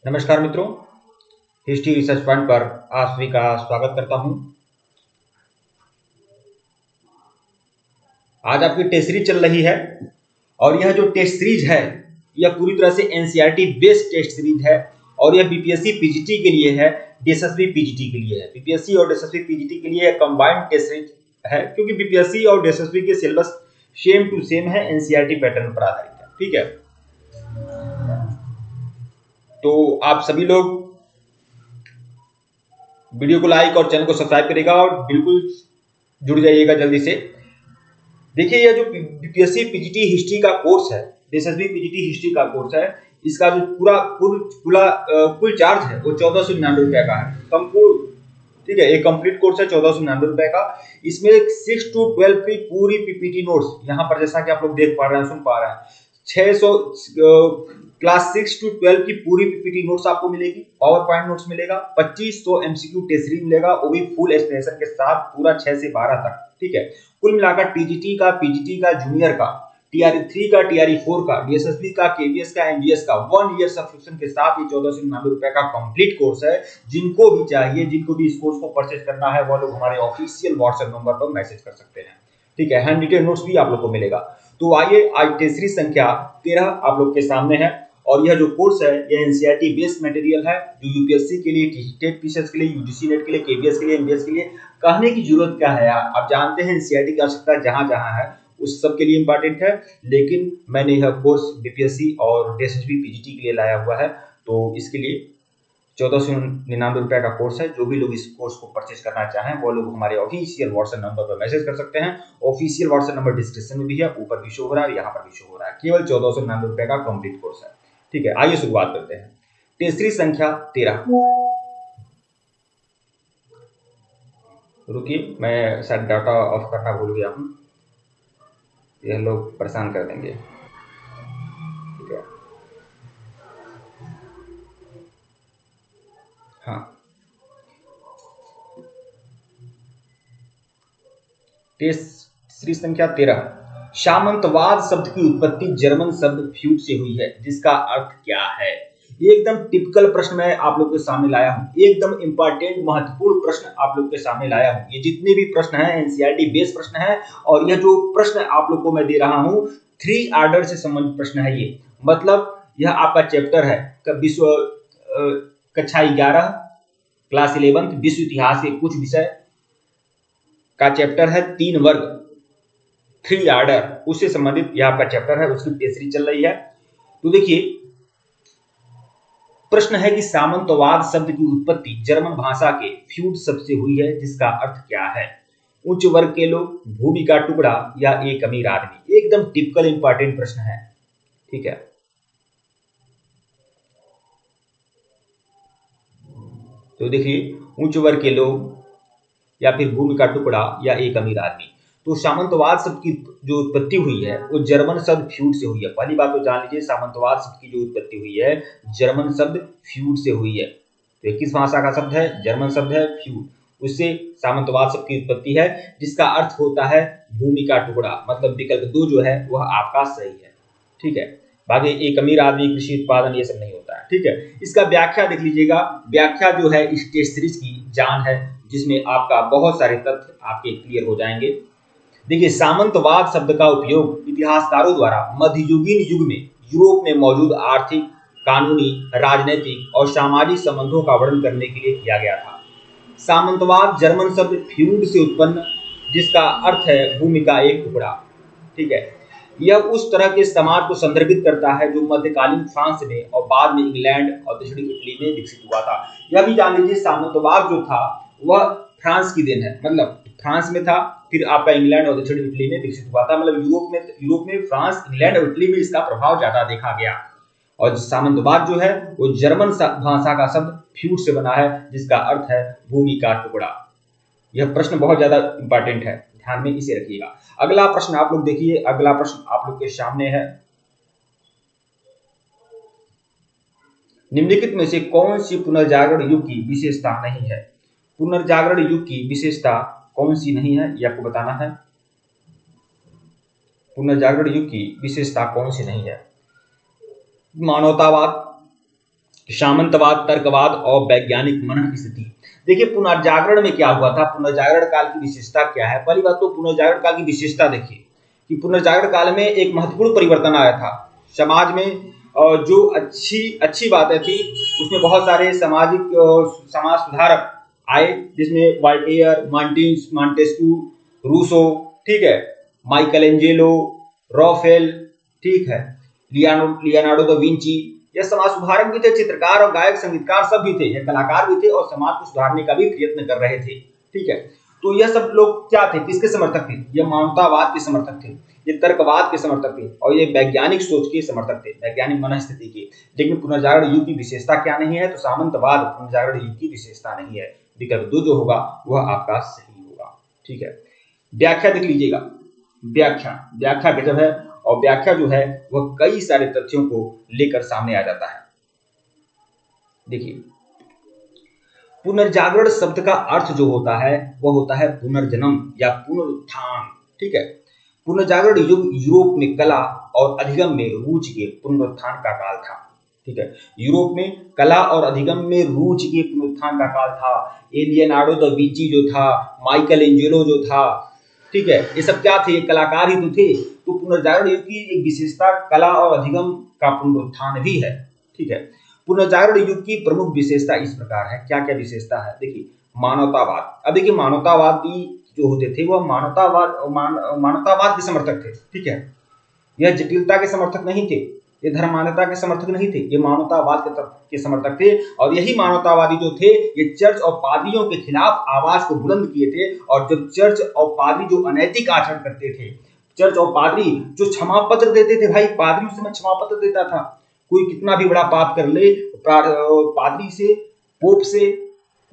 नमस्कार मित्रों, history research point पर आप सभी का स्वागत करता हूं। आज आपकी टेस्ट सीरीज चल रही है और यह जो टेस्ट सीरीज है यह पूरी तरह से एनसीईआरटी बेस्ड टेस्ट सीरीज है और यह बीपीएससी पीजीटी के लिए है, डीएसएसबी पीजीटी के लिए है। बीपीएससी और डीएसएसबी पीजीटी के लिए कंबाइंड टेस्ट सीरीज है क्योंकि बीपीएससी और डीएसएसबी के सिलेबस सेम टू सेम है, एनसीईआरटी पैटर्न पर आधारित है। ठीक है, तो आप सभी लोग वीडियो को लाइक और चैनल को सब्सक्राइब करेगा और बिल्कुल जुड़ जाइएगा जल्दी से। देखिए, यह जो बीपीएससी पीजीटी हिस्ट्री का कोर्स है, डीएसएसबी पीजीटी हिस्ट्री का कोर्स है, इसका जो कुल चार्ज है वो 1499 रुपए का है संपूर्ण। ठीक है, एक कंप्लीट कोर्स है 1499 रुपए का। इसमें 6 to 12 की पूरी पीपीटी नोट्स यहाँ पर जैसा कि आप लोग देख पा रहे हैं, सुन पा रहे हैं, 600 क्लास 6 to 12 की पूरी पीपीटी नोट्स आपको मिलेगी, पावर पॉइंट नोट्स मिलेगा, 2500 एमसीक्यू टेस्ट सीरीज मिलेगा, वो भी फुल एक्सप्लेनेशन के साथ पूरा 6 से 12 तक। ठीक है, कुल मिलाकर टीजीटी का, पीजीटी का, जूनियर का, टीआरई 3 का, टीआरई 4 का, डीएसएसबी का, केवीएस का, एमजीएस का 1 ईयर सब्सक्रिप्शन के साथ ये 1499 रुपए का कंप्लीट कोर्स है। जिनको भी चाहिए, जिनको भी इस कोर्स को परचेज करना है, वो लोग हमारे ऑफिशियल व्हाट्सएप नंबर पर मैसेज कर सकते हैं। ठीक है, हैंड रिटेन नोट्स भी आप लोग को मिलेगा। तो आइए, आज टेस्ट सीरीज संख्या 13 आप लोग के सामने है और यह जो कोर्स है यह एनसीईआरटी बेस्ड मटेरियल है, जो यूपीएससी के लिए, टेट पीसीएस के लिए, यूजीसी नेट के लिए, केवीएस के लिए, एमजीएस के लिए। कहने की जरूरत क्या है यार, आप जानते हैं एनसीईआरटी की आवश्यकता जहां जहां है उस सब के लिए इंपॉर्टेंट है, लेकिन मैंने यह कोर्स बीपीएससी और डीएसएसबी पीजीटी के लिए लाया हुआ है। तो इसके लिए 1499 रुपए का कोर्स है। जो भी लोग इस कोर्स को परचेज करना चाहें वो लोग हमारे ऑफिशियल व्हाट्सएप नंबर पर मैसेज कर सकते हैं। ऑफिशियल व्हाट्सएप नंबर डिस्क्रिप्शन में भी है, ऊपर भी शो हो रहा है, यहाँ पर भी शो हो रहा है। केवल 1499 रुपए का कंप्लीट कोर्स है। ठीक है, आइए शुरुआत करते हैं। टेस्ट सीरीज संख्या 13। रुकिए, मैं शायद डाटा ऑफ करना भूल गया हूँ, यह लोग परेशान कर देंगे। ठीक है, हाँ, टेस्ट सीरीज संख्या 13। सामंतवाद शब्द की उत्पत्ति जर्मन शब्द फ्यूड से हुई है, जिसका अर्थ क्या है? एकदम टिपिकल प्रश्न मैं आप लोग के सामने लाया हूं, एकदम इंपॉर्टेंट महत्वपूर्ण प्रश्न आप लोग के सामने लाया हूं। ये जितने भी प्रश्न हैं एनसीईआरटी बेस्ड प्रश्न है और यह जो प्रश्न आप लोग को मैं दे रहा हूं 3 ऑर्डर से संबंधित प्रश्न है। ये मतलब यह आपका चैप्टर है विश्व कक्षा 11 क्लास 11 विश्व इतिहास के कुछ विषय का चैप्टर है, 3 वर्ग 3 ऑर्डर, उससे संबंधित यह आपका चैप्टर है, उसकी टेस्ट सीरीज चल रही है। तो देखिए, प्रश्न है कि सामंतवाद शब्द की उत्पत्ति जर्मन भाषा के फ्यूड शब्द से हुई है, जिसका अर्थ क्या है? उच्च वर्ग के लोग, भूमि का टुकड़ा या एक अमीर आदमी। एकदम टिपिकल इंपॉर्टेंट प्रश्न है। ठीक है, तो देखिए, उच्च वर्ग के लोग या फिर भूमि का टुकड़ा या एक अमीर आदमी। तो सामंतवाद शब्द की जो उत्पत्ति हुई है वो जर्मन शब्द फ्यूड से हुई है। पहली बात तो जान लीजिए, सामंतवाद शब्द की जो उत्पत्ति हुई है जर्मन शब्द फ्यूड से हुई है। तो किस भाषा का शब्द है? जर्मन शब्द है फ्यूड, उससे सामंतवाद शब्द की उत्पत्ति है, जिसका अर्थ होता है भूमि का टुकड़ा। मतलब विकल्प 2 जो है वह आपका सही है। ठीक है, बाकी एक अमीर आदमी, कृषि उत्पादन, ये सब नहीं होता है। ठीक है, इसका व्याख्या देख लीजिएगा। व्याख्या जो है इस टेस्ट सीरीज की जान है, जिसमें आपका बहुत सारे तथ्य आपके क्लियर हो जाएंगे। देखिए, सामंतवाद शब्द का उपयोग इतिहासकारों द्वारा मध्ययुगीन युग में यूरोप में मौजूद आर्थिक, कानूनी, राजनीतिक और सामाजिक संबंधों का वर्णन करने के लिए किया गया था। सामंतवाद जर्मन शब्द फ्यूड से उत्पन्न, जिसका अर्थ है भूमि का एक टुकड़ा। ठीक है, यह उस तरह के समाज को संदर्भित करता है जो मध्यकालीन फ्रांस में और बाद में इंग्लैंड और दक्षिणी इटली में विकसित हुआ था। यह भी जान लीजिए, सामंतवाद जो था वह फ्रांस की देन है। मतलब फ्रांस में था, फिर आपका इंग्लैंड और दक्षिणी इटली में विकसित हुआ था। मतलब यूरोप में फ्रांस, इंग्लैंड और इटली में इसका प्रभाव ज्यादा देखा गया। और सामंतवाद जो है वो जर्मन भाषा का शब्द फ्यूड से बना है, जिसका अर्थ है भूमि का टुकड़ा। यह प्रश्न बहुत ज्यादा इंपॉर्टेंट है, ध्यान में इसे रखिएगा। अगला प्रश्न आप लोग देखिए, अगला प्रश्न आप लोग के सामने है। निम्नलिखित में से कौन सी पुनर्जागरण युग की विशेषता नहीं है? पुनर्जागरण युग की विशेषता कौन सी नहीं है, यह आपको बताना है। पुनर्जागरण युग की विशेषता कौन सी नहीं है? मानवतावाद, सामंतवाद, तर्कवाद और वैज्ञानिक मन स्थिति। देखिए पुनर्जागरण में क्या हुआ था, पुनर्जागरण काल की विशेषता क्या है। पहली बात तो पुनर्जागरण काल की विशेषता देखिए कि पुनर्जागरण काल में एक महत्वपूर्ण परिवर्तन आया था समाज में। और जो अच्छी बातें थी उसमें बहुत सारे समाज सुधारक आए, जिसमें वाल्टेयर, मॉन्टेस्क्यू, रूसो, ठीक है, माइकल एंजेलो, रॉफेल, ठीक है, लियोनार्डो दा विंची, ये समाज सुधारक भी थे, चित्रकार और गायक संगीतकार सब भी थे, ये कलाकार भी थे और समाज को सुधारने का भी प्रयत्न कर रहे थे, ठीक है। तो यह सब लोग क्या थे, किसके समर्थक थे, ये मानवतावाद के समर्थक थे, ये तर्कवाद के समर्थक थे और ये वैज्ञानिक सोच के समर्थक थे, वैज्ञानिक मनस्थिति के। लेकिन पुनर्जागरण युग की विशेषता क्या नहीं है, तो सामंतवाद पुनर्जागरण युग की विशेषता नहीं है। विकल्प 2 जो होगा वह आपका सही होगा, ठीक है। व्याख्या देख लीजिएगा, व्याख्या गजब है और व्याख्या जो है वह कई सारे तथ्यों को लेकर सामने आ जाता है। देखिए पुनर्जागरण शब्द का अर्थ जो होता है वह होता है पुनर्जन्म या पुनरुत्थान, ठीक है। पुनर्जागरण युग यूरोप में कला और अधिगम में रुचि के पुनरुत्थान का काल था, ठीक है। यूरोप में कला और अधिगम में रुचि के पुनरुत्थान का काल था। लियोनार्डो दा विंची जो था, माइकल एंजेलो जो था, ठीक है, ये सब क्या थे, कलाकार ही तो थे। तो पुनर्जागरण युग की एक विशेषता कला और अधिगम का पुनरुत्थान भी है, ठीक है। पुनर्जागरण युग की प्रमुख विशेषता इस प्रकार है, क्या क्या विशेषता है, देखिए मानवतावाद। अब देखिए मानवतावादी जो होते थे वह मानवतावाद के समर्थक थे, ठीक है। यह जटिलता के समर्थक नहीं थे, ये धर्म मान्यता के समर्थक नहीं थे, ये मानवतावाद के समर्थक थे। और यही मानवतावादी जो थे ये चर्च और पादरियों के खिलाफ आवाज को बुलंद किए थे। और जब चर्च और पादरी जो अनैतिक आचरण करते थे, चर्च और पादरी जो क्षमा पत्र देते थे, भाई पादरी उस समय क्षमा पत्र देता था, कोई कितना भी बड़ा पाप कर ले पादरी से, पोप से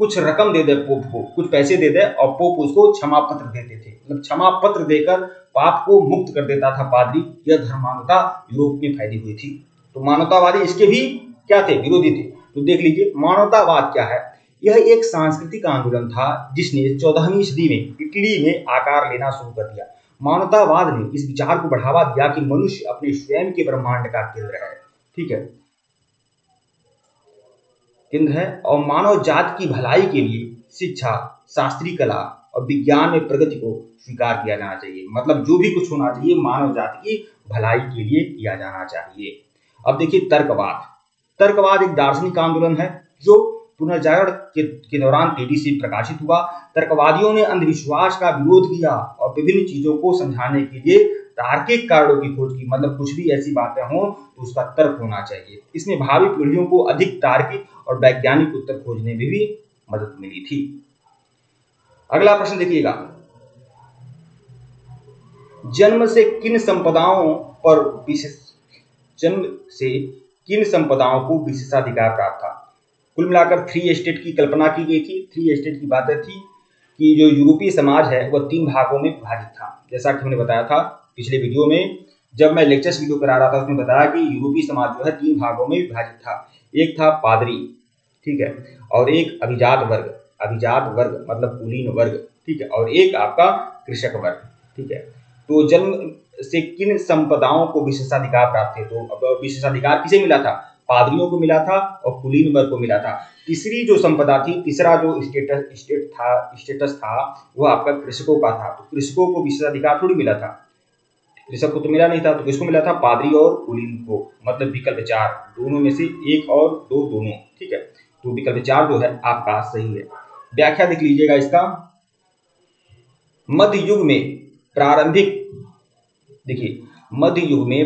कुछ रकम दे दे, पोप को कुछ पैसे दे दे और पोप उसको क्षमा पत्र देते थे, मतलब क्षमा पत्र देकर पाप को मुक्त कर देता था पादरी। यह धर्मान्धता यूरोप में फैली हुई थी। तो मानवतावादी इसके भी क्या थे, विरोधी थे। तो देख लीजिए मानवतावाद क्या है, यह एक सांस्कृतिक आंदोलन था जिसने 14वीं सदी में इटली में आकार लेना शुरू कर दिया। मानवतावाद ने इस विचार को बढ़ावा दिया कि मनुष्य अपने स्वयं के ब्रह्मांड का केंद्र है, ठीक है, केंद्र है और मानव जाति की भलाई के लिए शिक्षा, शास्त्रीय कला और विज्ञान में प्रगति को स्वीकार किया जाना चाहिए। मतलब जो भी कुछ होना चाहिए मानव जाति की भलाई के लिए किया जाना चाहिए। अब देखिए तर्कवाद एक दार्शनिक आंदोलन है जो पुनर्जागरण के दौरान तेजी से प्रकाशित हुआ। तर्कवादियों ने अंधविश्वास का विरोध किया और विभिन्न चीजों को समझाने के लिए तार्किक कारणों की खोज की। मतलब कुछ भी ऐसी बातें हों तो उसका तर्क होना चाहिए। इसमें भावी पीढ़ियों को अधिक तार्किक और वैज्ञानिक उत्तर खोजने में भी मदद मिली थी। अगला प्रश्न देखिएगा, जन्म से किन संपदाओं को विशेषाधिकार प्राप्त था। कुल मिलाकर 3 एस्टेट की कल्पना की गई थी। 3 एस्टेट की बातें थी कि जो यूरोपीय समाज है वह 3 भागों में विभाजित था। जैसा कि हमने बताया था पिछले वीडियो में, जब मैं लेक्चर्स वीडियो करा रहा था उसमें बताया कि यूरोपीय समाज जो है 3 भागों में विभाजित था। एक था पादरी, ठीक है, और एक अभिजात वर्ग मतलब कुलीन वर्ग, ठीक है, और एक आपका कृषक वर्ग, ठीक है। तो जन्म से किन संपदाओं को विशेषाधिकार प्राप्त थे, तो अब विशेषाधिकार किसे मिला था, पादरियों को मिला था और कुलीन वर्ग को मिला था। तीसरी जो संपदा थी, तीसरा जो स्टेटस था वह आपका कृषकों का था। तो कृषकों को विशेषाधिकार थोड़ी मिला था, कृषक को तो मिला नहीं था, तो किसको मिला था, पादरी और कुलीन को। मतलब विकल्प 4 दोनों में से 1 और 2 दोनों, ठीक है। तो विकल्प 4 जो है आपका सही है। व्याख्या देख लीजिएगा इसका, मध्य युग में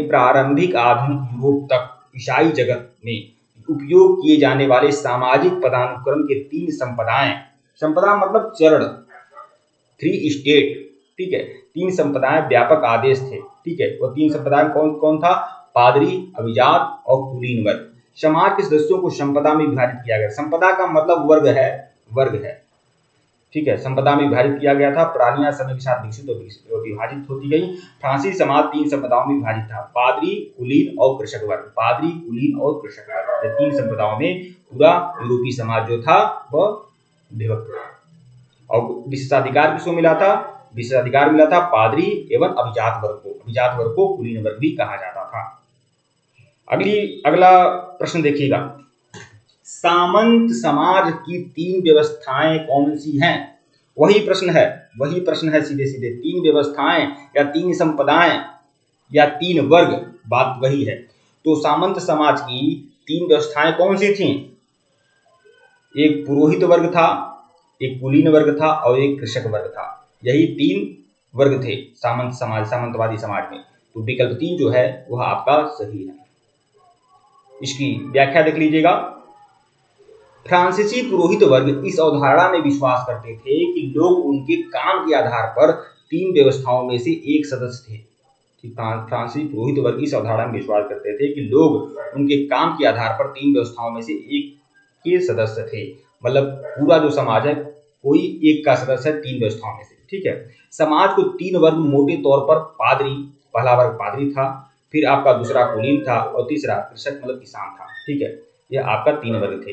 प्रारंभिक आधुनिक यूरोप तक ईसाई जगत में उपयोग किए जाने वाले सामाजिक पदानुक्रम के 3 संपदा मतलब चरण, 3 स्टेट, ठीक है, 3 संपदाएं व्यापक आदेश थे, ठीक है। वो 3 संपदाएं कौन था, पादरी, अभिजात और कुलीन वर्ग। समाज के सदस्यों को संपदा में विभाजित किया गया। संपदा का मतलब वर्ग है, ठीक है, संपदा में विभाजित किया गया था। प्रणालियां समय के साथ विकसित और विभाजित होती गई। फ्रांसीसी समाज 3 संपदाओं में विभाजित था, पादरी, कुलीन और कृषक वर्ग। 3 संपदाओं में पूरा यूरोपीय समाज जो था वह विभक्त था। और विशेषाधिकार किसको मिला था, विशेषाधिकार मिला था पादरी एवं अभिजात वर्ग को कुलीन वर्ग भी कहा जाता था। अगला प्रश्न देखिएगा, सामंत समाज की 3 व्यवस्थाएं कौन सी हैं? वही प्रश्न है सीधे सीधे, 3 व्यवस्थाएं या 3 संपदाएं या 3 वर्ग, बात वही है। तो सामंत समाज की 3 व्यवस्थाएं कौन सी थी? एक पुरोहित वर्ग था, एक कुलीन वर्ग था और एक कृषक वर्ग था। यही 3 वर्ग थे सामंतवादी समाज में। तो विकल्प 3 जो है वह आपका सही है। इसकी व्याख्या देख लीजिएगा। फ्रांसीसी पुरोहित वर्ग इस अवधारणा में विश्वास करते थे कि लोग उनके काम के आधार पर 3 व्यवस्थाओं में से एक सदस्य थे। फ्रांसीसी पुरोहित वर्ग इस अवधारणा में विश्वास करते थे कि लोग उनके काम के आधार पर 3 व्यवस्थाओं में से एक के सदस्य थे। मतलब पूरा जो समाज है कोई एक का सदस्य है 3 व्यवस्थाओं में से। ठीक है। समाज को 3 वर्ग मोटे तौर पर पादरी, पहला वर्ग पादरी था, फिर आपका दूसरा कुलीन था और तीसरा कृषक मतलब किसान था। ठीक है। यह आपका 3 वर्ग थे।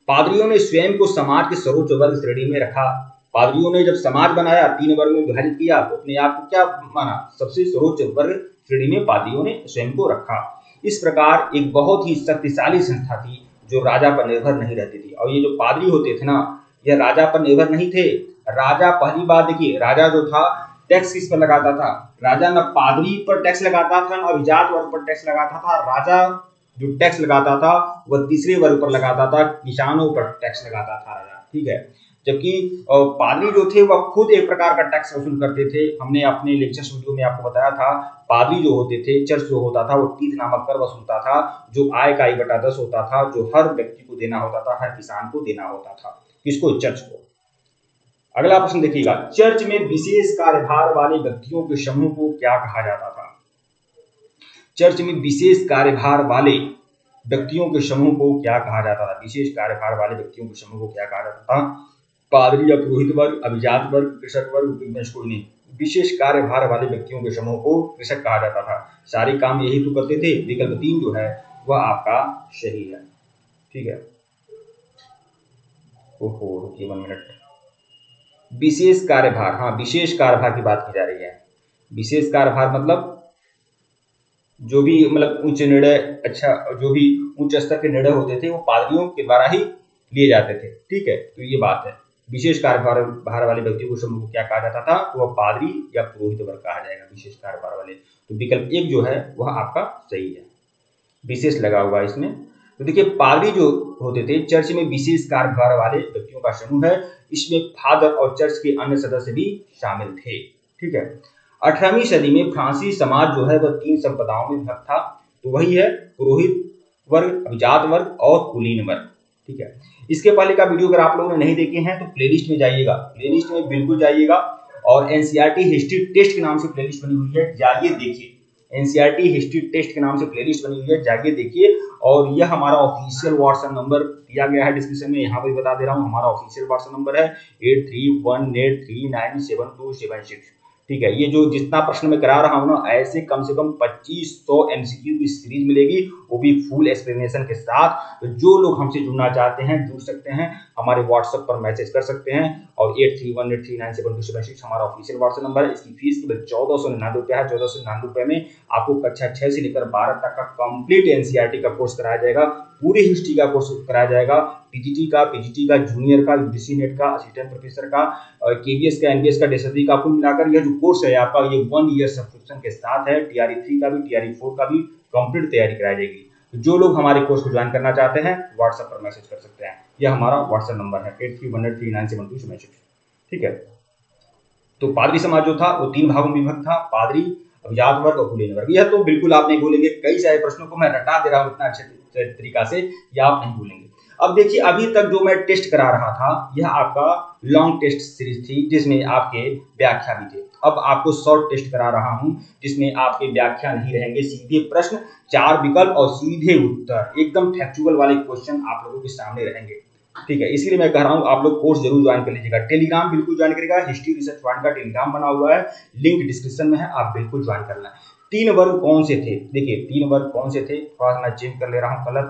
पादरियों ने स्वयं को समाज के सर्वोच्च वर्ग श्रेणी में रखा। पादरियों ने जब समाज बनाया, 3 वर्ग में विभाजित किया, तो अपने आप को क्या माना? सबसे सर्वोच्च वर्ग श्रेणी में पादरियों ने स्वयं को रखा। इस प्रकार एक बहुत ही शक्तिशाली संस्था थी जो राजा पर निर्भर नहीं रहती थी। और ये जो पादरी होते थे ना, यह राजा पर निर्भर नहीं थे। राजा, पहली बात देखिए, राजा जो था टैक्स किस पर लगाता था? राजा न पादरी पर टैक्स लगाता था, न अभिजात वर्ग पर टैक्स लगाता था। राजा जो टैक्स लगाता था वह तीसरे वर्ग पर लगाता था, किसानों पर टैक्स लगाता था राजा। ठीक है। जबकि पादरी जो थे वह खुद एक प्रकार का टैक्स वसूल करते थे। हमने अपने लेक्चर वीडियो में आपको बताया था, पादरी जो होते थे, चर्च जो होता था, वो टीथ नामक कर वसूलता था, जो आय का 1/10 होता था, जो हर व्यक्ति को देना होता था, हर किसान को देना होता था। किसको? चर्च को। अगला प्रश्न देखिएगा, चर्च में विशेष कार्यभार वाले व्यक्तियों के समूह को क्या कहा जाता था? चर्च में विशेष कार्यभार वाले व्यक्तियों के समूह को क्या कहा जाता था? विशेष कार्यभार वाले व्यक्तियों के समूह को क्या कहा जाता था? पादरी या पुरोहित वर्ग, अभिजात वर्ग, कृषक वर्ग, कोई नहीं। विशेष कार्यभार वाले व्यक्तियों के समूह को कृषक कहा जाता था। सारे काम यही तो करते थे। विकल्प 3 जो है वह आपका सही है। ठीक है। ओहो, रुकिए 1 मिनट। विशेष कार्यभार, हाँ, विशेष कार्यभार की बात की जा रही है। विशेष कार्यभार मतलब जो भी मतलब उच्च निर्णय, अच्छा, जो भी उच्च स्तर के निर्णय होते थे वो पादरियों के द्वारा ही लिए जाते थे। ठीक है। तो ये बात है। विशेष कार्यभार वाले व्यक्तियों को समूह को क्या कहा जाता था? तो वह पादरी या पुरोहित वर्ग कहा जाएगा, विशेष कार्यभार वाले। तो विकल्प 1 जो है वह आपका सही है, विशेष लगा हुआ इसमें। तो देखिए, पादरी जो होते थे, चर्च में विशेष कार्यभार वाले व्यक्तियों का समूह है। इसमें फादर और चर्च के अन्य सदस्य भी शामिल थे। ठीक है। 18वीं सदी में फ्रांसीसी समाज जो है वह 3 संप्रदायों में विभक्त था। तो वही है पुरोहित वर्ग, अभिजात वर्ग और कुलीन वर्ग। ठीक है। इसके पहले का वीडियो अगर आप लोगों ने नहीं देखे हैं तो प्लेलिस्ट में जाइएगा, प्लेलिस्ट में बिल्कुल जाइएगा। और एनसीईआरटी हिस्ट्री टेस्ट के नाम से प्लेलिस्ट बनी हुई है, जाइए देखिए। एनसीईआरटी हिस्ट्री टेस्ट के नाम से प्लेलिस्ट बनी हुई है, जाइए देखिए। और यह हमारा ऑफिशियल व्हाट्सएप नंबर दिया गया है डिस्क्रिप्शन में, यहाँ पर बता दे रहा हूँ। हमारा ऑफिशियल व्हाट्सएप नंबर है 8318397276। ठीक है। ये जो जितना प्रश्न मैं करा रहा हूँ ना, ऐसे कम से कम 2500 एमसीक्यू की सीरीज मिलेगी, वो भी फुल एक्सप्लेनेशन के साथ। तो जो लोग हमसे जुड़ना चाहते हैं जुड़ सकते हैं, हमारे व्हाट्सएप पर मैसेज कर सकते हैं। और 8318397276 हमारा ऑफिशियल व्हाट्सएप नंबर है। इसकी फीस केवल 1499 रुपये है। 1499 रुपये में आपको कक्षा 6 से लेकर 12 तक का कंप्लीट एनसीईआरटी का कोर्स कराया जाएगा, पूरी हिस्ट्री का कोर्स कराया जाएगा, पीजीटी का, जूनियर का, यूजीसी नेट का, असिस्टेंट प्रोफेसर का, केवीएस का, एनबीएस का, डेसबी का, कुल मिलाकर यह जो कोर्स है आपका, ये 1 ईयर सब्सक्रिप्शन के साथ है। टीआरई 3 का भी, टीआरई 4 का भी कंप्लीट तैयारी कराई जाएगी। तो जो लोग हमारे कोर्स को ज्वाइन करना चाहते हैं व्हाट्सएप पर मैसेज कर सकते हैं। यह हमारा व्हाट्सएप नंबर है 8318397276। ठीक है। तो पादरी समाज जो था वो 3 भागों में विभक्त था, पादरी, अभिजात वर्ग और कुलीन वर्ग। यह तो बिल्कुल आप नहीं भूलेंगे, कई सारे प्रश्नों को मैं रटा दे रहा हूँ इतना अच्छे तरीका से, यह आप नहीं भूलेंगे। अब देखिए, अभी तक जो मैं टेस्ट करा रहा था यह आपका लॉन्ग टेस्ट सीरीज थी, जिसमें आपके व्याख्या भी थे। अब आपको शॉर्ट टेस्ट करा रहा हूं, जिसमें आपके व्याख्या नहीं रहेंगे, सीधे प्रश्न, 4 विकल्प और सीधे उत्तर, एकदम फैक्चुअल वाले क्वेश्चन आप लोगों के सामने रहेंगे। ठीक है। इसीलिए मैं कह रहा हूं आप लोग कोर्स जरूर ज्वाइन कर लीजिएगा। टेलीग्राम बिल्कुल ज्वाइन करेगा, हिस्ट्री रिसर्च पॉइंट का टेलीग्राम बना हुआ है, लिंक डिस्क्रिप्शन में है, आप बिल्कुल ज्वाइन करना। 3 वर्ग कौन से थे? देखिए 3 वर्ग कौन से थे, थोड़ा सा मैं चेंज कर ले रहा हूँ कलर।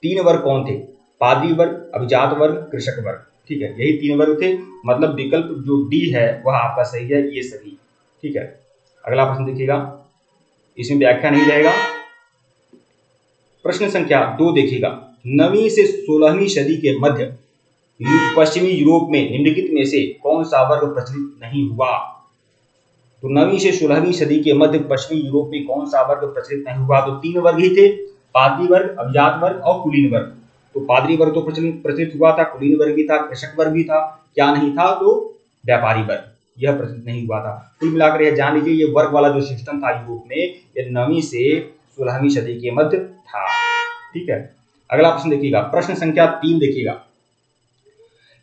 3 वर्ग कौन थे? पादरी वर्ग, अभिजात वर्ग, कृषक वर्ग। ठीक है। यही 3 वर्ग थे। मतलब विकल्प जो डी है वह आपका सही है, ये सभी। ठीक है। अगला प्रश्न देखिएगा, इसमें व्याख्या नहीं रहेगा। प्रश्न संख्या 2 देखिएगा, 9वीं से 16वीं सदी के मध्य पश्चिमी यूरोप में निम्नलिखित में से कौन सा वर्ग प्रचलित नहीं हुआ? तो 9वीं से 16वीं सदी के मध्य पश्चिमी यूरोप में कौन सा वर्ग प्रचलित नहीं हुआ? तो 3 वर्ग ही थे, पादरी वर्ग, अभिजात वर्ग और कुलीन वर्ग। तो पादरी वर्ग तो प्रचलित हुआ था, कुलीन वर्ग भी था, कृषक वर्ग भी था, क्या नहीं था? तो व्यापारी वर्ग, यह प्रचलित नहीं हुआ था। कुल मिलाकर यह जान लीजिए, ये वर्ग वाला जो सिस्टम था यूरोप में, ये 9वीं से 16वीं सदी के मध्य था। ठीक है, अगला प्रश्न देखिएगा, प्रश्न संख्या 3 देखिएगा,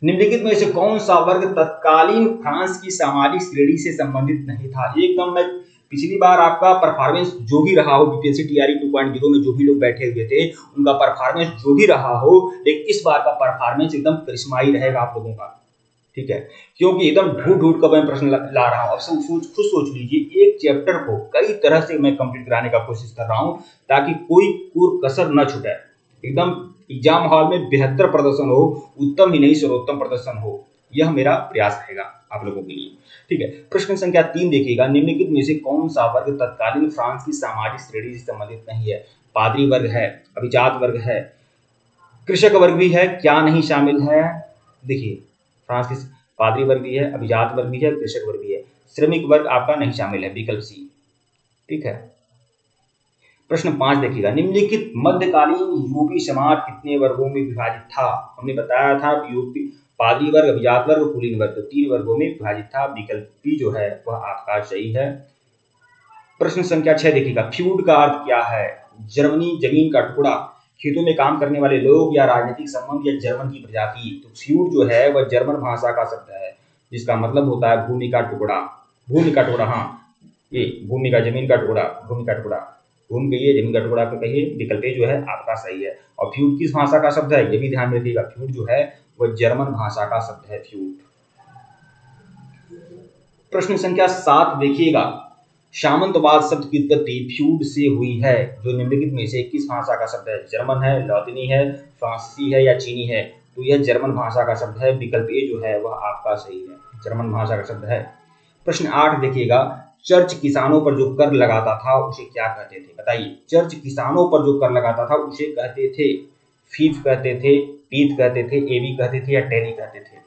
निम्नलिखित में से कौन सा वर्ग तत्कालीन फ्रांस की सामाजिक श्रेणी से संबंधित नहीं था? एकदम मैं पिछली बार आपका परफॉर्मेंस जो भी रहा हो, बीपीएससी टीआरई 2.0 में जो भी लोग बैठे हुए थे उनका परफॉर्मेंस जो भी रहा हो, लेकिन इस बार का परफॉर्मेंस एकदम करिश्माई रहेगा आप लोगों का। ठीक है, क्योंकि एकदम ढूंढ ढूंढ कर मैं प्रश्न ला रहा हूं। अब खुद सोच लीजिए, एक चैप्टर को कई तरह से मैं कंप्लीट कराने का कोशिश कर रहा हूं ताकि कोई कसर न छूटे, एकदम एग्जाम हॉल में बेहतर प्रदर्शन हो, उत्तम ही नहीं सर्वोत्तम प्रदर्शन हो, यह मेरा प्रयास रहेगा आप लोगों के लिए। ठीक है, प्रश्न संख्या 3 देखिएगा, निम्नलिखित में से कौन सा वर्ग तत्कालीन फ्रांस की सामाजिक श्रेणी से संबंधित नहीं है? पादरी वर्ग है, अभिजात वर्ग है, कृषक वर्ग भी है, क्या नहीं शामिल है? देखिए, फ्रांस की पादरी वर्ग भी है, अभिजात वर्ग भी है, कृषक वर्ग भी है, श्रमिक वर्ग आपका नहीं शामिल है, विकल्प सी। ठीक है, प्रश्न 5 देखिएगा, निम्नलिखित मध्यकालीन यूरोपीय समाज कितने वर्गों में विभाजित था? हमने बताया था यूरोपीय पादरी वर्ग, अभिजात वर्ग, कुलीन वर्ग, 3 वर्गों में विभाजित था, विकल्प बी जो है वह आपका सही है। प्रश्न संख्या 6 देखिएगा, फ्यूड का अर्थ क्या है? जर्मनी, जमीन का टुकड़ा, खेतों में काम करने वाले लोग, या राजनीतिक संबंध, या जर्मन की प्रजाति। तो फ्यूड जो है वह जर्मन भाषा का शब्द है जिसका मतलब होता है भूमि का टुकड़ा। भूमि का टुकड़ा, हाँ, ये भूमि का, जमीन का टुकड़ा, भूमि का टुकड़ा, भूमि कहिए, जमीन का टुकड़ा को कहिए, विकल्प जो है आपका सही है। और फ्यूड किस भाषा का शब्द है ये भी ध्यान रखिएगा, फ्यूड जो है वह जर्मन भाषा का शब्द है, फ्यूड। प्रश्न संख्या 7 देखिएगा, सामंतवाद शब्द की उत्पत्ति फ्यूड से हुई है, जो निम्नलिखित में से किस भाषा का शब्द है? जर्मन है, लैटिनी है, फ्रांसीसी है, या चीनी है? तो यह जर्मन भाषा का शब्द है, विकल्प ए जो है वह आपका सही है, जर्मन भाषा का शब्द है। प्रश्न 8 देखिएगा, चर्च किसानों पर जो कर लगाता था उसे क्या कहते थे? बताइए, चर्च किसानों पर जो कर लगाता था उसे कहते थे, फीफ कहते थे, टीथ कहते थे, एवी कहते थे, या टेरी कहते थे?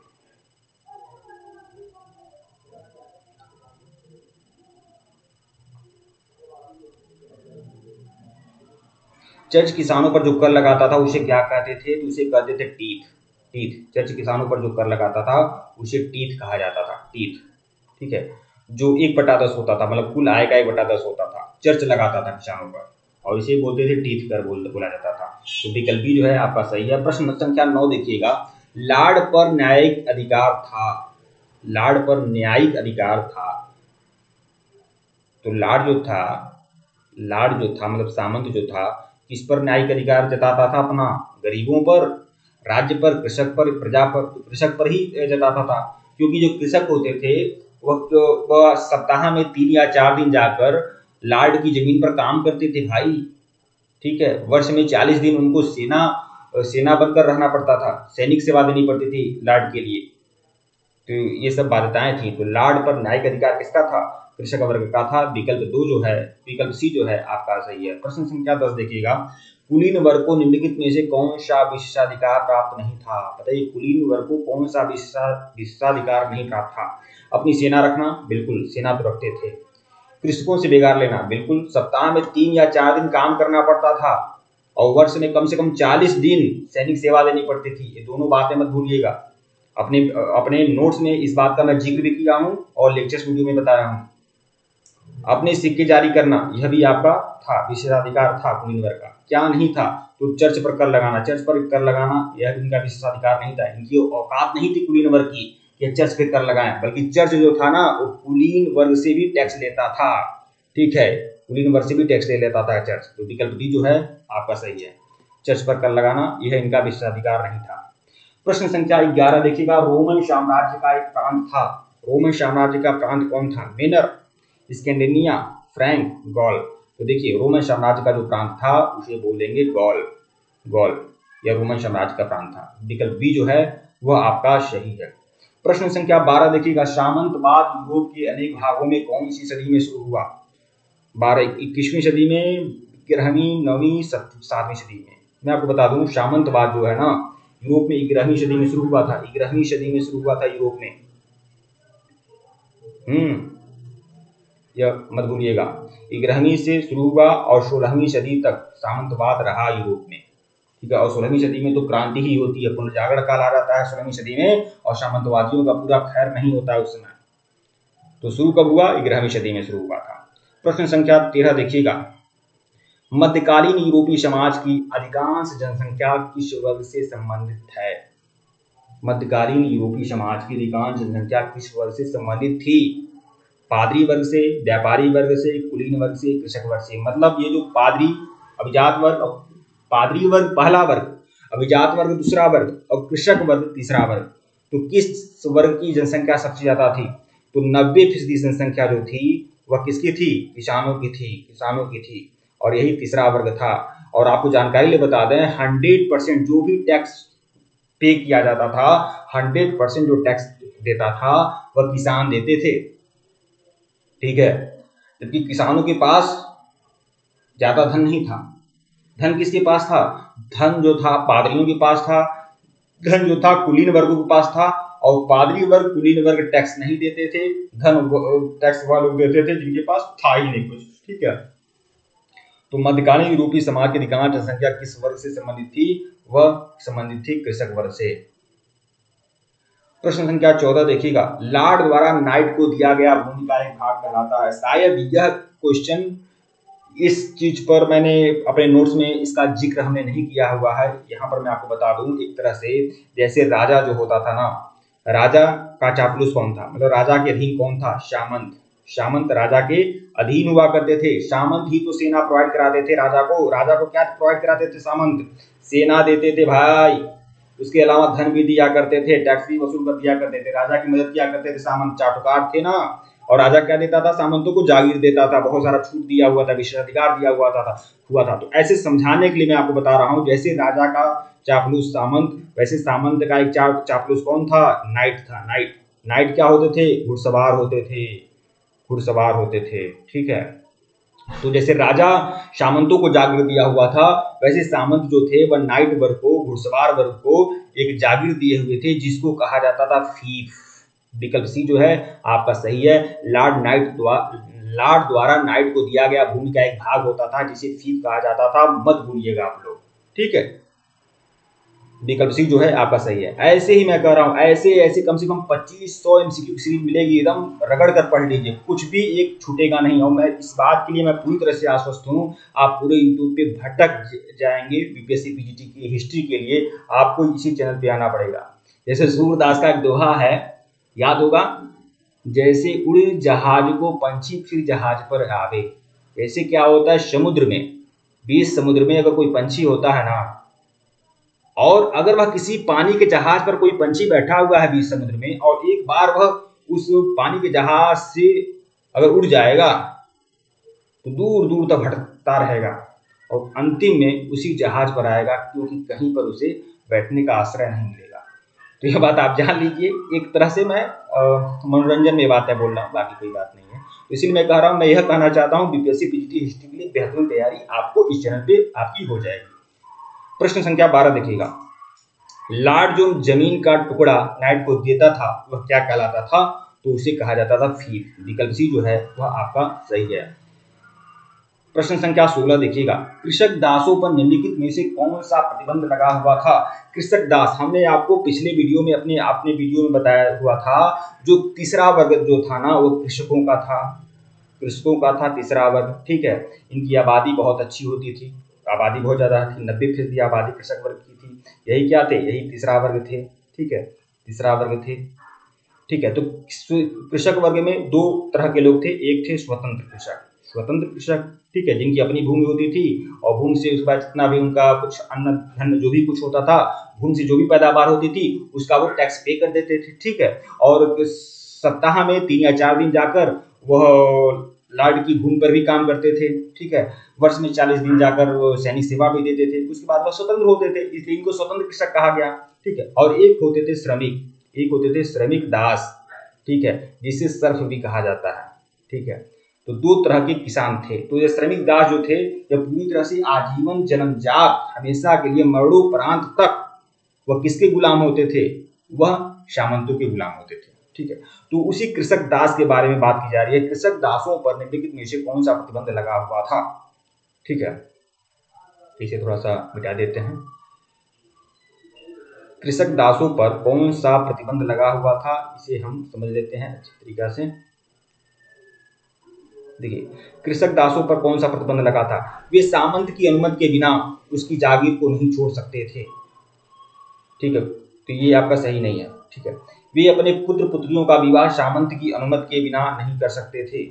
चर्च किसानों पर जो कर लगाता था उसे क्या कहते थे? तो उसे कहते थे टीथ। टीथ, चर्च किसानों पर जो कर लगाता था उसे टीथ कहा जाता था, टीथ। ठीक है, जो 1/10 होता था, मतलब कुल आय का 1/10 होता था, चर्च लगाता था किसानों पर, और इसे बोलते थे टीथ कर बोला जाता था। तो विकल्प बी जो है आपका सही है। प्रश्न संख्या 9 देखिएगा, लाड़ पर न्यायिक अधिकार था, लाड़ पर न्यायिक अधिकार था। तो लाड़ जो था मतलब सामंत जो था, किस पर न्यायिक अधिकार जताता था? अपना गरीबों पर, राज्य पर, कृषक पर, प्रजा पर? तो कृषक पर ही जताता था, क्योंकि जो कृषक होते थे वह सप्ताह में 3 या 4 दिन जाकर लार्ड की जमीन पर काम करते थे भाई। ठीक है, वर्ष में 40 दिन उनको सेना बनकर रहना पड़ता था, सैनिक सेवा देनी पड़ती थी लार्ड के लिए। तो ये सब बाध्यताएं थी। तो लार्ड पर न्यायिक अधिकार किसका था? कृषक वर्ग का था, विकल्प 2 जो है, विकल्प सी जो है आपका सही है। प्रश्न संख्या 10 देखिएगा, कुलीन वर्ग को निम्नलिखित में से कौन सा विशेषाधिकार प्राप्त नहीं था? बताइए, कुलीन वर्ग को कौन सा विशेषाधिकार नहीं प्राप्त था? अपनी सेना रखना, बिल्कुल, सेना तो रखते थे। कृषकों से बेगार लेना, बिल्कुल, सप्ताह में 3 या 4 दिन काम करना पड़ता था, और वर्ष में कम से कम 40 दिन सैनिक सेवा देनी पड़ती थी। ये दोनों बातें मत भूलिएगा। अपने अपने नोट्स में इस बात का मैं जिक्र भी किया हूं और लेक्चर्स वीडियो में बताया हूं। अपने सिक्के जारी करना, यह भी आपका था, विशेषाधिकार था कुलीन वर्ग का। क्या नहीं था? तो चर्च पर कर लगाना, चर्च पर कर लगाना यह इनका विशेषाधिकार नहीं था। इनकी औकात नहीं थी कुलीन वर्ग की कि चर्च पे कर लगाएं, बल्कि चर्च जो था ना वो कुलीन वर्ग से भी टैक्स लेता था। ठीक है, कुलीन वर्ग से भी टैक्स ले लेता था चर्च। तो विकल्प डी जो है आपका सही है, चर्च पर कर लगाना यह इनका विशेषाधिकार नहीं था। प्रश्न संख्या 11 देखिएगा, रोमन साम्राज्य का एक प्रांत था, रोमन साम्राज्य का प्रांत कौन था? मेनर, स्कैंडिनेविया, फ्रैंक, गॉल? तो देखिए, रोमन साम्राज्य का जो प्रांत था उसे बोलेंगे गॉल, गॉल, यह रोमन साम्राज्य का प्रांत था। विकल्प बी जो है वह आपका सही है। प्रश्न संख्या 12 देखिएगा, सामंतवाद यूरोप के अनेक भागों में कौन सी सदी में शुरू हुआ? 21वीं सदी में, 11वीं 9वीं 7वीं सदी में। मैं आपको बता दूं सामंतवाद जो है ना यूरोप में 11वीं सदी में शुरू हुआ था, 11वीं सदी में शुरू हुआ था यूरोप में। यह मत भूलिएगा, 11वीं से शुरू हुआ और 16वीं सदी तक सामंतवाद रहा यूरोप में, ठीक है। और 16वीं सदी में तो क्रांति ही होती है, पुनर्जागरण काल आ जाता है 16वीं सदी में, और सामंतवादियों का पूरा खैर नहीं होता है उस समय। तो शुरू कब हुआ? 11वीं सदी में शुरू हुआ था। प्रश्न संख्या 13 देखिएगा, मध्यकालीन यूरोपीय समाज की अधिकांश जनसंख्या किस वर्ग से संबंधित है? मध्यकालीन यूरोपीय समाज की अधिकांश जनसंख्या किस वर्ग से संबंधित थी? पादरी वर्ग से, व्यापारी वर्ग से, कुलीन वर्ग से, कृषक वर्ग से। मतलब ये जो पादरी, अभिजात वर्ग, पादरी वर्ग पहला वर्ग, अभिजात वर्ग दूसरा वर्ग और कृषक वर्ग तीसरा वर्ग, तो किस वर्ग की जनसंख्या सबसे ज्यादा थी? तो 90% जनसंख्या जो थी वह किसकी थी? किसानों की थी, किसानों की थी, और यही तीसरा वर्ग था। और आपको जानकारी ले बता दें 100% जो भी टैक्स पे किया जाता था, 100% जो टैक्स देता था वह किसान देते थे, ठीक है। जबकि किसानों के पास ज्यादा धन नहीं था। धन किसके पास था? धन जो था पादरियों के पास था, धन जो था कुलीन वर्गों के पास था, और पादरी वर्ग कुलीन वर्ग टैक्स नहीं देते थे, धन टैक्स वह लोग देते थे जिनके पास था ही नहीं कुछ, ठीक है। तो मध्यकालीन यूरोपीय समाज की अधिकांश जनसंख्या किस वर्ग से संबंधित थी? वह संबंधित थी कृषक वर्ग से। प्रश्न संख्या 14 देखिएगा, लॉर्ड द्वारा नाइट को दिया गया भूमि का एक भाग कहलाता है। शायद यह क्वेश्चन, इस चीज पर मैंने अपने नोट्स में इसका जिक्र हमने नहीं किया हुआ है, यहाँ पर मैं आपको बता दूं। एक तरह से जैसे राजा जो होता था ना, राजा का चापलूस कौन था? मतलब राजा के अधीन कौन था? सामंत। सामंत राजा के अधीन हुआ करते थे। सामंत ही तो सेना प्रोवाइड कराते थे राजा को। राजा को क्या प्रोवाइड कराते थे? सामंत। सेना देते थे भाई, उसके अलावा धन भी दिया करते थे, टैक्स भी वसूल कर दिया करते थे, राजा की मदद किया करते थे। सामंत चाटुकार थे ना। और राजा क्या देता था? सामंतों को जागीर देता था, बहुत सारा छूट दिया हुआ था, विशेषाधिकार दिया हुआ था। तो ऐसे समझाने के लिए मैं आपको बता रहा हूँ, जैसे राजा का चापलूस सामंत, वैसे सामंत का एक चापलूस कौन था? नाइट था। नाइट, नाइट क्या होते थे? घुड़सवार होते थे, घुड़सवार होते थे, ठीक है। तो जैसे राजा सामंतों को जागीर दिया हुआ था, वैसे सामंत जो थे वह नाइट वर्ग को, घुड़सवार वर्ग को एक जागीर दिए हुए थे, जिसको कहा जाता था फीफ। विकल्प सी जो है आपका सही है। लॉर्ड द्वारा नाइट को दिया गया भूमि का एक भाग होता था जिसे फीफ कहा जाता था, मत भूलिएगा आप लोग, ठीक है। विकल्प सी जो है आपका सही है। ऐसे ही मैं कह रहा हूं, ऐसे ऐसे कम से कम 2500 एमसीक्यू की सीरीज मिलेगी, एकदम रगड़ कर पढ़ लीजिए, कुछ भी एक छूटेगा नहीं। और मैं इस बात के लिए मैं पूरी तरह से आश्वस्त हूं, आप पूरे यूट्यूब पे भटक जाएंगे बीपीएससी पीजीटी की हिस्ट्री के लिए, आपको इसी चैनल पे आना पड़ेगा। जैसे सूरदास का एक दोहा है, याद होगा, जैसे उड़े जहाज को पंछी फिर जहाज पर आवे। ऐसे क्या होता है, समुद्र में, बीच समुद्र में अगर कोई पंछी होता है ना, और अगर वह किसी पानी के जहाज पर, कोई पंछी बैठा हुआ है बीच समुद्र में, और एक बार वह उस पानी के जहाज से अगर उड़ जाएगा तो दूर दूर तक भटकता रहेगा और अंतिम में उसी जहाज पर आएगा, क्योंकि कहीं पर उसे बैठने का आश्रय नहीं मिलेगा। तो यह बात आप जान लीजिए। एक तरह से मैं मनोरंजन में बात है बोल रहा हूँ, बाकी कोई बात नहीं है। तो इसीलिए मैं कह रहा हूँ, मैं यह कहना चाहता हूँ बीपीएससी पीजीटी हिस्ट्री के लिए बेहतरीन तैयारी आपको इस चैनल पे आपकी हो जाएगी। प्रश्न संख्या 12 देखिएगा, लॉर्ड जो जमीन का टुकड़ा नाइट को देता था वह क्या कहलाता था? तो उसे कहा जाता था फीफ। विकल्प सी जो है वह आपका सही है। प्रश्न संख्या 16 देखिएगा, कृषक दासों पर निम्नलिखित में से कौन सा प्रतिबंध लगा हुआ था? कृषक दास हमने आपको पिछले वीडियो में अपने वीडियो में बताया हुआ था। जो तीसरा वर्ग जो था ना वो कृषकों का था, कृषकों का था तीसरा वर्ग, ठीक है। इनकी आबादी बहुत अच्छी होती थी, आबादी बहुत ज्यादा थी, 90% आबादी कृषक वर्ग की थी। यही क्या थे? यही तीसरा वर्ग थे, ठीक है, तीसरा वर्ग थे, ठीक है। तो कृषक वर्ग में दो तरह के लोग थे, एक थे स्वतंत्र कृषक, स्वतंत्र कृषक, ठीक है, जिनकी अपनी भूमि होती थी और भूमि से उसका जितना भी उनका कुछ अन्न धन जो भी कुछ होता था, भूमि से जो भी पैदावार होती थी उसका वो टैक्स पे कर देते थे, ठीक है। और सप्ताह में 3 या 4 दिन जाकर वह लॉर्ड की भूमि पर भी काम करते थे, ठीक है। वर्ष में 40 दिन जाकर वो सैनिक सेवा भी देते थे, उसके बाद वह स्वतंत्र होते थे, इसलिए इनको स्वतंत्र कृषक कहा गया, ठीक है। और एक होते थे श्रमिक, एक होते थे श्रमिक दास, ठीक है, जिसे सर्फ भी कहा जाता है, ठीक है। तो 2 तरह के किसान थे। तो ये श्रमिक दास जो थे ये पूरी तरह से आजीवन जन्मजात हमेशा के लिए मरणोपरांत तक वह किसके गुलाम होते थे? वह सामंतों के गुलाम होते थे। ठीक है, तो उसी कृषक दास के बारे में बात की जा रही है। कृषक दासों पर निम्नलिखित में से कौन सा प्रतिबंध लगा हुआ था? ठीक है, इसे थोड़ा सा मिटा देते हैं। कृषक दासों पर कौन सा प्रतिबंध लगा हुआ था, इसे हम समझ लेते हैं अच्छी तरीका से। देखिए, कृषक दासों पर कौन सा प्रतिबंध लगा था? वे सामंत की अनुमति के बिना उसकी जागीर को नहीं छोड़ सकते थे। ठीक है, तो ये आपका सही नहीं है। ठीक है, वे अपने पुत्र पुत्रियों का विवाह सामंत की अनुमति के बिना नहीं कर सकते थे।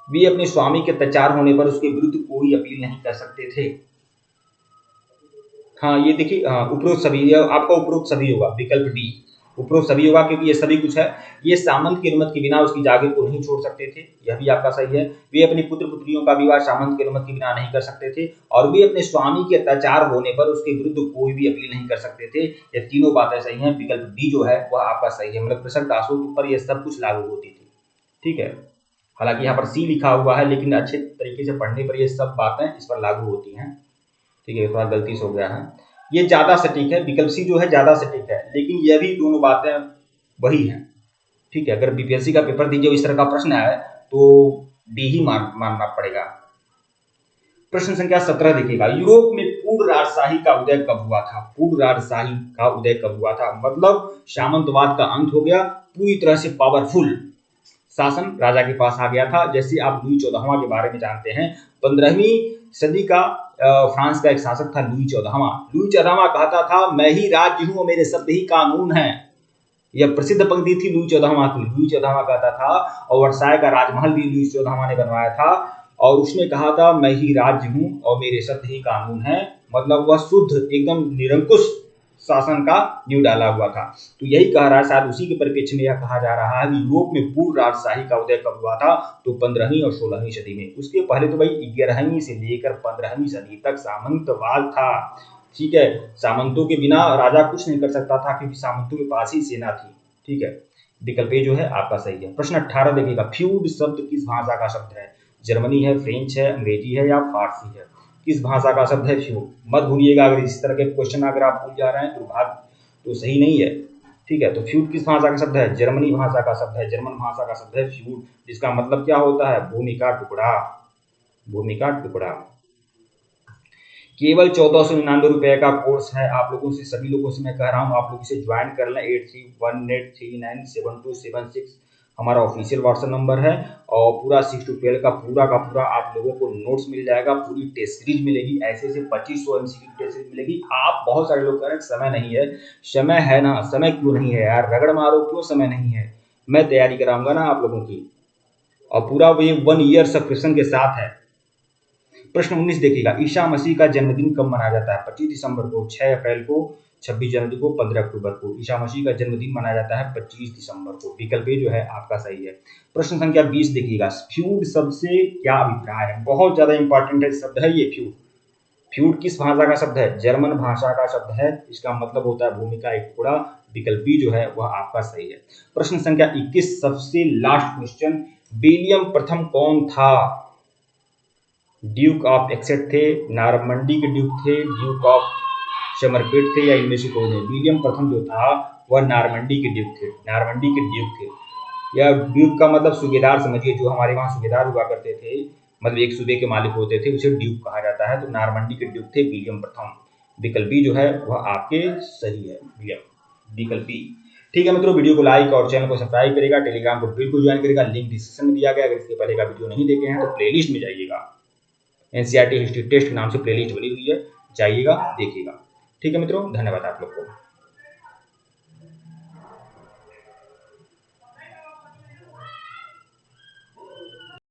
वे अपने स्वामी के अत्याचार होने पर उसके विरुद्ध कोई अपील नहीं कर सकते थे। हाँ, ये देखिए, उपरोक्त सभी, आपका उपरोक्त सभी होगा, विकल्प डी उपरोक्त सभी होगा, क्योंकि ये सभी कुछ है। ये सामंत की अनुमति के बिना उसकी जागीर को नहीं छोड़ सकते थे, यह भी आपका सही है। वे अपने पुत्र पुत्रियों का विवाह सामंत की अनुमति के बिना नहीं कर सकते थे, और वे अपने स्वामी के अत्याचार होने पर उसके विरुद्ध कोई भी अपील नहीं कर सकते थे। ये तीनों बातें सही हैं। विकल्प डी जो है वह आपका सही है, मतलब कृषक दासों के ऊपर यह सब कुछ लागू होती थी। ठीक है, हालांकि यहाँ पर सी लिखा हुआ है, लेकिन अच्छे तरीके से पढ़ने पर ये सब बातें इस पर लागू होती हैं। ठीक है, थोड़ा गलती से हो गया है, ये ज्यादा सटीक है। विकल्प सी जो है ज्यादा सटीक है, लेकिन यह भी दोनों बातें वही हैं। ठीक है, अगर बीपीएससी का पेपर दीजिए इस तरह का प्रश्न है तो डी ही मानना पड़ेगा। प्रश्न संख्या 17 देखिएगा, यूरोप में पूर्ण राजशाही का उदय कब हुआ था? पूर्ण राजशाही का उदय कब हुआ था, मतलब सामंतवाद का अंत हो गया, पूरी तरह से पावरफुल शासन राजा के पास आ गया था। जैसे आप लुई 14वां के बारे में जानते हैं, 15वीं सदी का फ्रांस का एक शासक था लुई 14वां। लुई 14वां कहता था मैं ही राज्य हूं और मेरे शब्द ही कानून है। यह प्रसिद्ध पंक्ति थी लुई 14वां की। लुई 14वां कहता था, और वर्साय का राजमहल भी लुई 14वां ने बनवाया था, और उसने कहा था मैं ही राज्य हूं और मेरे शब्द ही कानून है। मतलब वह शुद्ध एकदम निरंकुश शासन का नींव डाला हुआ था। तो यही कह रहा है, शायद उसी के परिप्रेक्ष्य में यह कहा जा रहा है कि यूरोप में पूर्ण राजशाही का उदय कब हुआ था? तो 15वीं और 16वीं सदी में। उसके पहले तो भाई 11वीं से लेकर 15वीं सदी तक सामंतवाद था। ठीक है, सामंतों के बिना राजा कुछ नहीं कर सकता था, क्योंकि सामंतों के पास ही सेना थी। ठीक है, विकल्प ए जो है आपका सही है। प्रश्न 18 देखिएगा, फ्यूड शब्द किस भाषा का शब्द है? जर्मनी है, फ्रेंच है, अंग्रेजी है या फारसी है? किस भाषा का शब्द है फ्यूड? मत भूलिएगा, अगर इस तरह के क्वेश्चन अगर आप भूल जा रहे हैं तो बात तो सही नहीं है। ठीक है, तो फ्यूड किस भाषा का शब्द है? जर्मनी भाषा का शब्द है, जर्मन भाषा का शब्द है फ्यूड, जिसका मतलब क्या होता है? भूमि का टुकड़ा। भूमि का टुकड़ा। केवल 1499 रुपए का कोर्स है। आप लोगों से, सभी लोगों से मैं कह रहा हूँ, आप लोग इसे ज्वाइन कर लें। 8318397276 हमारा ऑफिशियल व्हाट्सएप नंबर है, और पूरा 6 to 12 का पूरा आप लोगों को नोट्स मिल जाएगा, पूरी टेस्ट सीरीज मिलेगी, ऐसे 2500 एमसीक्यू टेस्ट सीरीज मिलेगी। आप बहुत सारे लोग कह रहे हैं समय नहीं है, समय है ना, समय क्यों नहीं है यार, रगड़ मारो, क्यों समय नहीं है? मैं तैयारी कराऊंगा ना आप लोगों की, और पूरा ये 1 ईयर सब्सक्रिप्शन के साथ है। प्रश्न 19 देखिएगा, ईसा मसीह का जन्मदिन कब मनाया जाता है? 25 दिसंबर को, 6 अप्रैल को, 26 जनवरी को, 15 अक्टूबर को। ईसा मसीह का जन्मदिन मनाया जाता है 25 दिसंबर को। विकल्प ए जो है आपका सही है। प्रश्न संख्या 20 देखिएगा, फ्यूड शब्द से क्या अभिप्राय है? बहुत ज्यादा इंपॉर्टेंट है शब्द है ये फ्यूड। फ्यूड किस भाषा का शब्द है? जर्मन भाषा का शब्द है, इसका मतलब होता है भूमि का एक टुकड़ा। विकल्प बी जो है वह आपका सही है। प्रश्न संख्या 21 सबसे लास्ट क्वेश्चन, विलियम प्रथम कौन था? ड्यूक ऑफ एक्सेट थे, नारमंडी के ड्यूक थे, ड्यूक ऑफ समरपेट थे, या इनमें से कोई नहीं? विलियम प्रथम जो था वह नारमंडी के ड्यूक थे। नारमंडी के ड्यूक थे, या ड्यूक का मतलब सूबेदार समझिए, जो हमारे वहाँ सूबेदार हुआ करते थे, मतलब एक सूबे के मालिक होते थे, उसे ड्यूक कहा जाता है। तो नारमंडी के ड्यूक थे विलियम प्रथम। विकल्प बी जो है वह आपके सही है, विकल्प बी। ठीक है मित्रों, वीडियो को लाइक और चैनल को सब्सक्राइब करेगा, टेलीग्राम को बिल्कुल ज्वाइन करेगा, लिंक डिस्क्रिप्शन में दिया गया। अगर इसके पहले का वीडियो नहीं देखे हैं तो प्लेलिस्ट में जाइएगा, एनसीईआरटी हिस्ट्री टेस्ट के नाम से प्लेलिस्ट बनी हुई है, जाइएगा देखिएगा। ठीक है मित्रों, धन्यवाद आप लोग को।